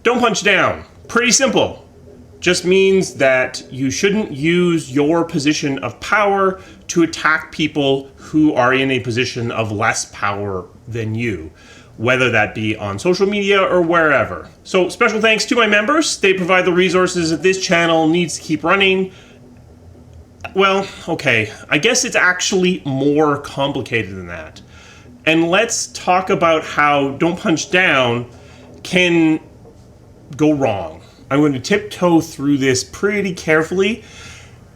Don't punch down. Pretty simple. Just means that you shouldn't use your position of power to attack people who are in a position of less power than you, whether that be on social media or wherever. So special thanks to my members. They provide the resources that this channel needs to keep running. Well, okay, I guess it's actually more complicated than that. And let's talk about how Don't Punch Down can go wrong. I'm going to tiptoe through this pretty carefully.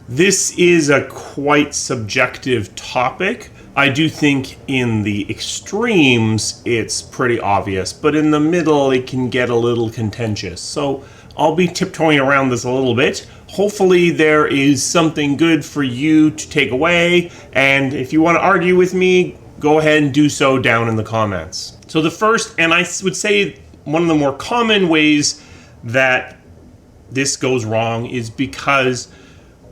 This is a quite subjective topic. I do think in the extremes it's pretty obvious, but in the middle it can get a little contentious. So I'll be tiptoeing around this a little bit. Hopefully there is something good for you to take away, and if you want to argue with me, go ahead and do so down in the comments. So the first, and I would say one of the more common ways that this goes wrong is because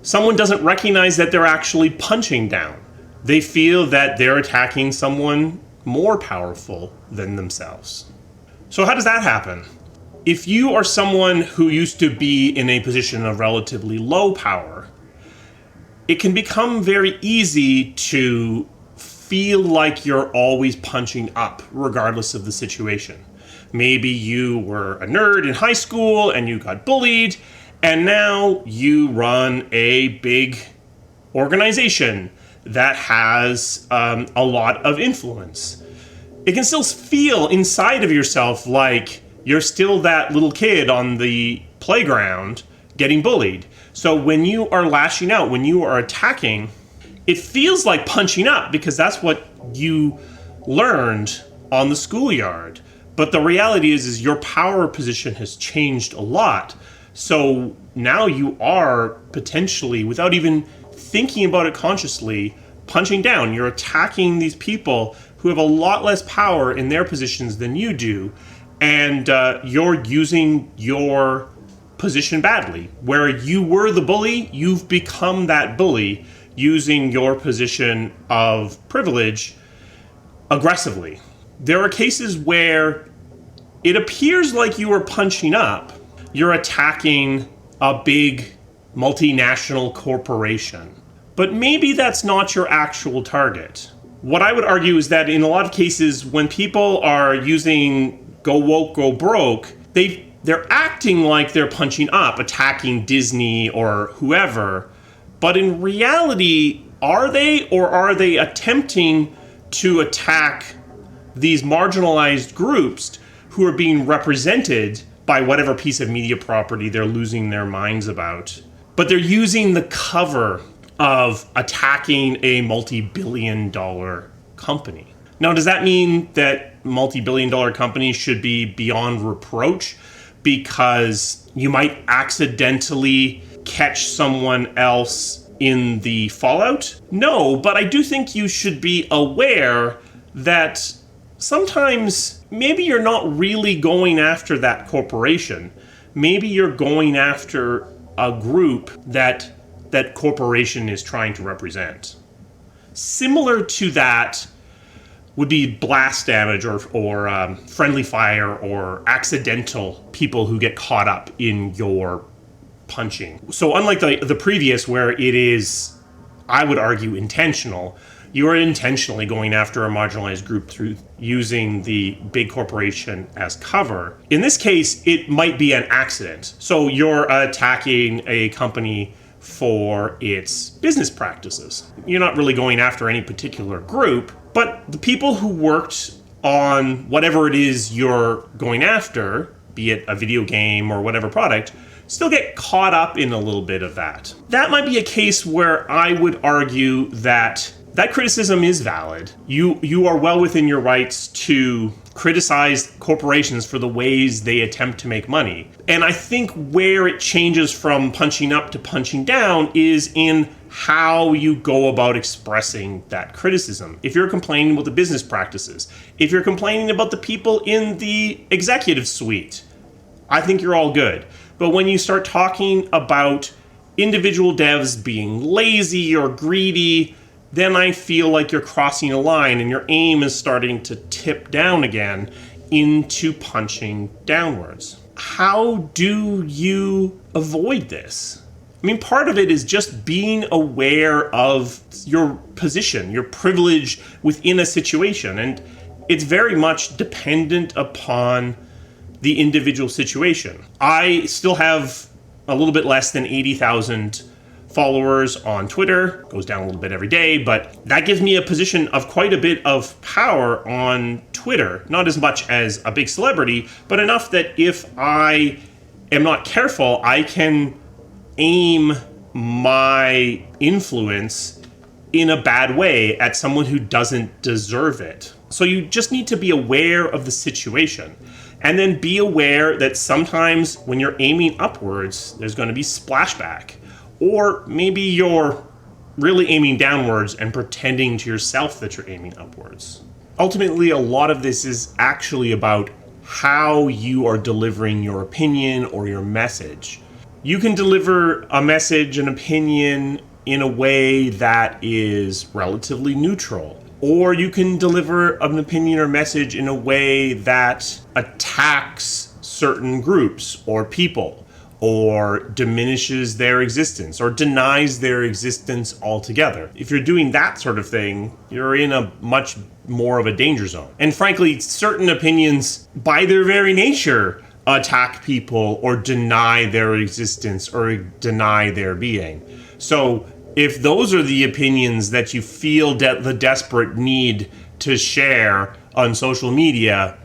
someone doesn't recognize that they're actually punching down. They feel that they're attacking someone more powerful than themselves. So how does that happen? If you are someone who used to be in a position of relatively low power, it can become very easy to feel like you're always punching up regardless of the situation. Maybe you were a nerd in high school and you got bullied, and now you run a big organization that has a lot of influence. It can still feel inside of yourself like you're still that little kid on the playground getting bullied. So when you are lashing out, when you are attacking, it feels like punching up because that's what you learned on the schoolyard. But the reality is your power position has changed a lot. So now you are potentially, without even thinking about it consciously, punching down. You're attacking these people who have a lot less power in their positions than you do. And you're using your position badly. Where you were the bully, you've become that bully using your position of privilege aggressively. There are cases where it appears like you are punching up. You're attacking a big multinational corporation. But maybe that's not your actual target. What I would argue is that in a lot of cases, when people are using go woke, go broke, they're acting like they're punching up, attacking Disney or whoever. But in reality, are they, or are they attempting to attack these marginalized groups who are being represented by whatever piece of media property they're losing their minds about? But they're using the cover of attacking a multi-billion-dollar company. Now, does that mean that multi-billion-dollar companies should be beyond reproach because you might accidentally catch someone else in the fallout? No, but I do think you should be aware that sometimes maybe you're not really going after that corporation. Maybe you're going after a group that corporation is trying to represent. Similar to that would be blast damage or friendly fire or accidental people who get caught up in your punching. So unlike the previous where it is, I would argue, intentional, you are intentionally going after a marginalized group through using the big corporation as cover. In this case, it might be an accident. So you're attacking a company for its business practices. You're not really going after any particular group, but the people who worked on whatever it is you're going after, be it a video game or whatever product, still get caught up in a little bit of that. That might be a case where I would argue that criticism is valid. You are well within your rights to criticize corporations for the ways they attempt to make money. And I think where it changes from punching up to punching down is in how you go about expressing that criticism. If you're complaining about the business practices, if you're complaining about the people in the executive suite, I think you're all good. But when you start talking about individual devs being lazy or greedy, then I feel like you're crossing a line and your aim is starting to tip down again into punching downwards. how do you avoid this? I mean, part of it is just being aware of your position, your privilege within a situation. And it's very much dependent upon the individual situation. I still have a little bit less than 80,000 followers on Twitter. Goes down a little bit every day, but that gives me a position of quite a bit of power on Twitter. Not as much as a big celebrity, but enough that if I am not careful, I can aim my influence in a bad way at someone who doesn't deserve it. So you just need to be aware of the situation. And then be aware that sometimes when you're aiming upwards, there's going to be splashback. Or maybe you're really aiming downwards and pretending to yourself that you're aiming upwards. Ultimately, a lot of this is actually about how you are delivering your opinion or your message. You can deliver a message, an opinion, in a way that is relatively neutral. Or you can deliver an opinion or message in a way that attacks certain groups or people, or diminishes their existence, or denies their existence altogether. If you're doing that sort of thing, you're in a much more of a danger zone. And frankly, certain opinions, by their very nature, attack people or deny their existence or deny their being. So if those are the opinions that you feel the desperate need to share on social media,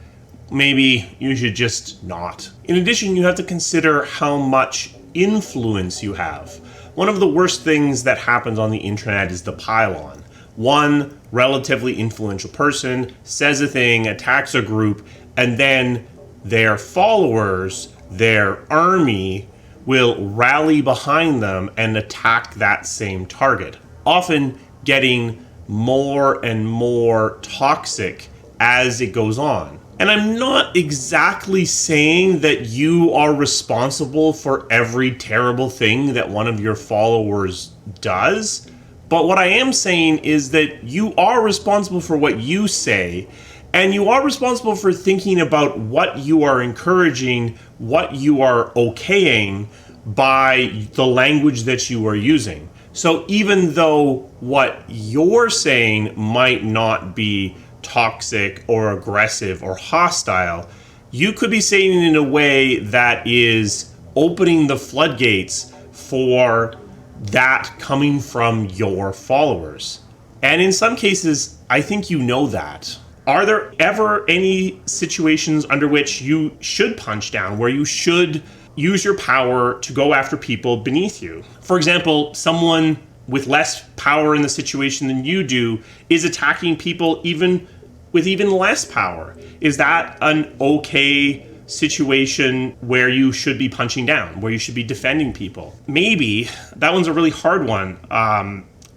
maybe you should just not. In addition, you have to consider how much influence you have. One of the worst things that happens on the internet is the pile-on. One relatively influential person says a thing, attacks a group, and then their followers, their army, will rally behind them and attack that same target, often getting more and more toxic as it goes on. And I'm not exactly saying that you are responsible for every terrible thing that one of your followers does, but what I am saying is that you are responsible for what you say, and you are responsible for thinking about what you are encouraging, what you are okaying by the language that you are using. So even though what you're saying might not be toxic or aggressive or hostile, you could be saying it in a way that is opening the floodgates for that coming from your followers. And in some cases, I think you know that. Are there ever any situations under which you should punch down, where you should use your power to go after people beneath you? For example, someone with less power in the situation than you do is attacking people even with even less power. Is that an okay situation where you should be punching down, where you should be defending people? Maybe. That one's a really hard one.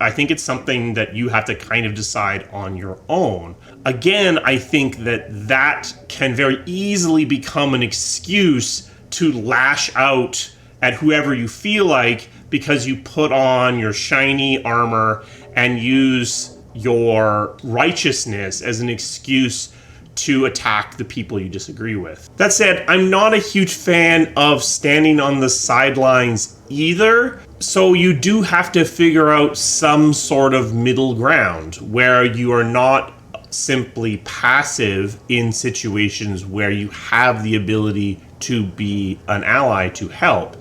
I think it's something that you have to kind of decide on your own. Again, I think that can very easily become an excuse to lash out at whoever you feel like because you put on your shiny armor and use your righteousness as an excuse to attack the people you disagree with. That said, I'm not a huge fan of standing on the sidelines either. So you do have to figure out some sort of middle ground where you are not simply passive in situations where you have the ability to be an ally to help,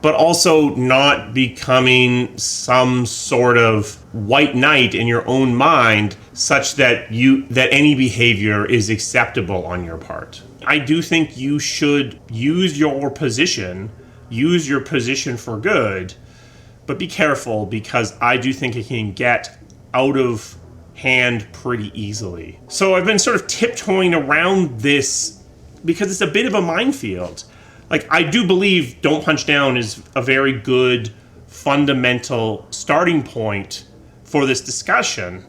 but also not becoming some sort of white knight in your own mind such that any behavior is acceptable on your part. I do think you should use your position for good, but be careful, because I do think it can get out of hand pretty easily. So I've been sort of tiptoeing around this because it's a bit of a minefield. Like, I do believe don't punch down is a very good fundamental starting point for this discussion,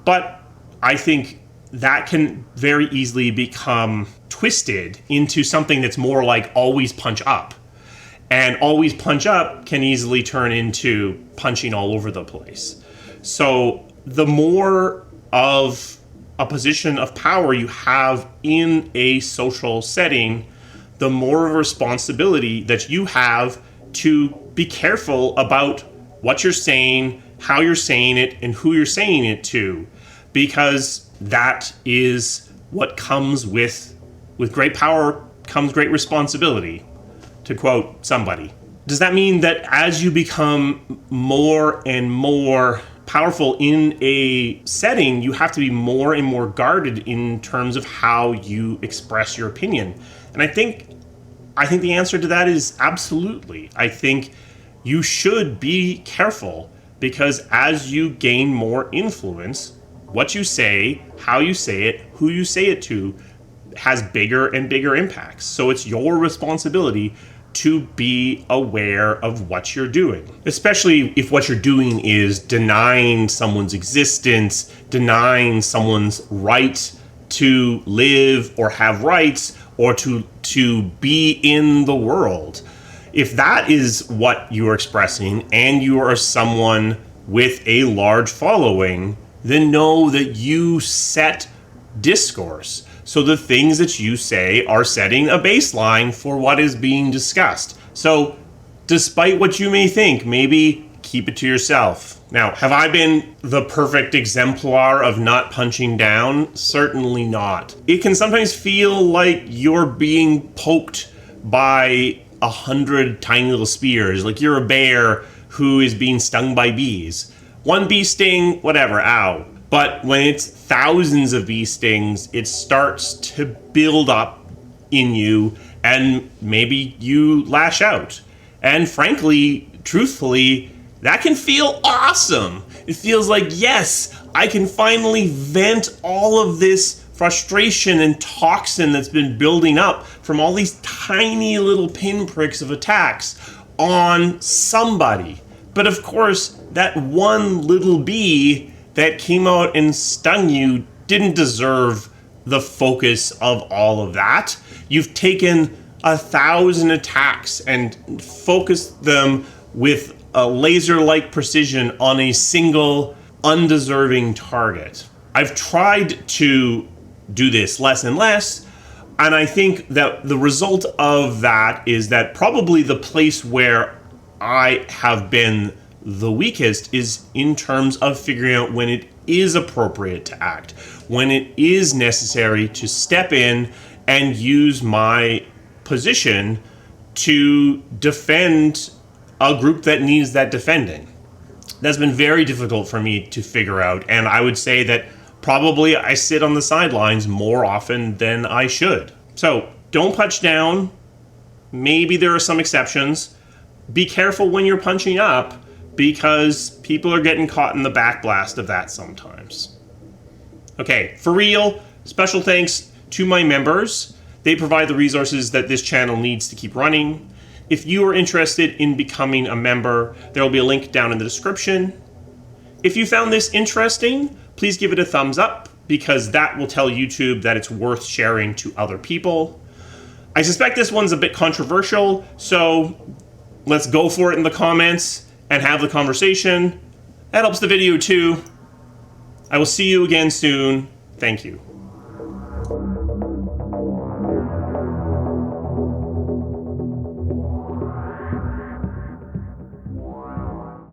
but I think that can very easily become twisted into something that's more like always punch up. And always punch up can easily turn into punching all over the place. So the more of a position of power you have in a social setting, the more of a responsibility that you have to be careful about what you're saying, how you're saying it, and who you're saying it to, because that is what comes with great power comes great responsibility, to quote somebody. Does that mean that as you become more and more powerful in a setting, you have to be more and more guarded in terms of how you express your opinion? And I think the answer to that is absolutely. I think you should be careful, because as you gain more influence, what you say, how you say it, who you say it to, has bigger and bigger impacts. So it's your responsibility to be aware of what you're doing, especially if what you're doing is denying someone's existence, denying someone's right to live or have rights or to be in the world. If that is what you're expressing and you are someone with a large following, then know that you set discourse. So the things that you say are setting a baseline for what is being discussed. So despite what you may think, maybe keep it to yourself. Now, have I been the perfect exemplar of not punching down? Certainly not. It can sometimes feel like you're being poked by 100 tiny little spears, like you're a bear who is being stung by bees. One bee sting, whatever, ow. But when it's thousands of bee stings, it starts to build up in you, and maybe you lash out. And frankly, truthfully, that can feel awesome. It feels like, yes, I can finally vent all of this frustration and toxin that's been building up from all these tiny little pinpricks of attacks on somebody. But of course, that one little bee that came out and stung you didn't deserve the focus of all of that. You've taken 1,000 attacks and focused them with a laser-like precision on a single undeserving target. I've tried to do this less and less, and I think that the result of that is that probably the place where I have been the weakest is in terms of figuring out when it is appropriate to act, when it is necessary to step in and use my position to defend a group that needs that defending. That's been very difficult for me to figure out, and I would say that probably I sit on the sidelines more often than I should. So don't punch down. Maybe there are some exceptions. Be careful when you're punching up, because people are getting caught in the backblast of that sometimes. Okay, for real, special thanks to my members. They provide the resources that this channel needs to keep running. If you are interested in becoming a member, there will be a link down in the description. If you found this interesting, please give it a thumbs up, because that will tell YouTube that it's worth sharing to other people. I suspect this one's a bit controversial, so let's go for it in the comments and have the conversation. That helps the video too. I will see you again soon. Thank you.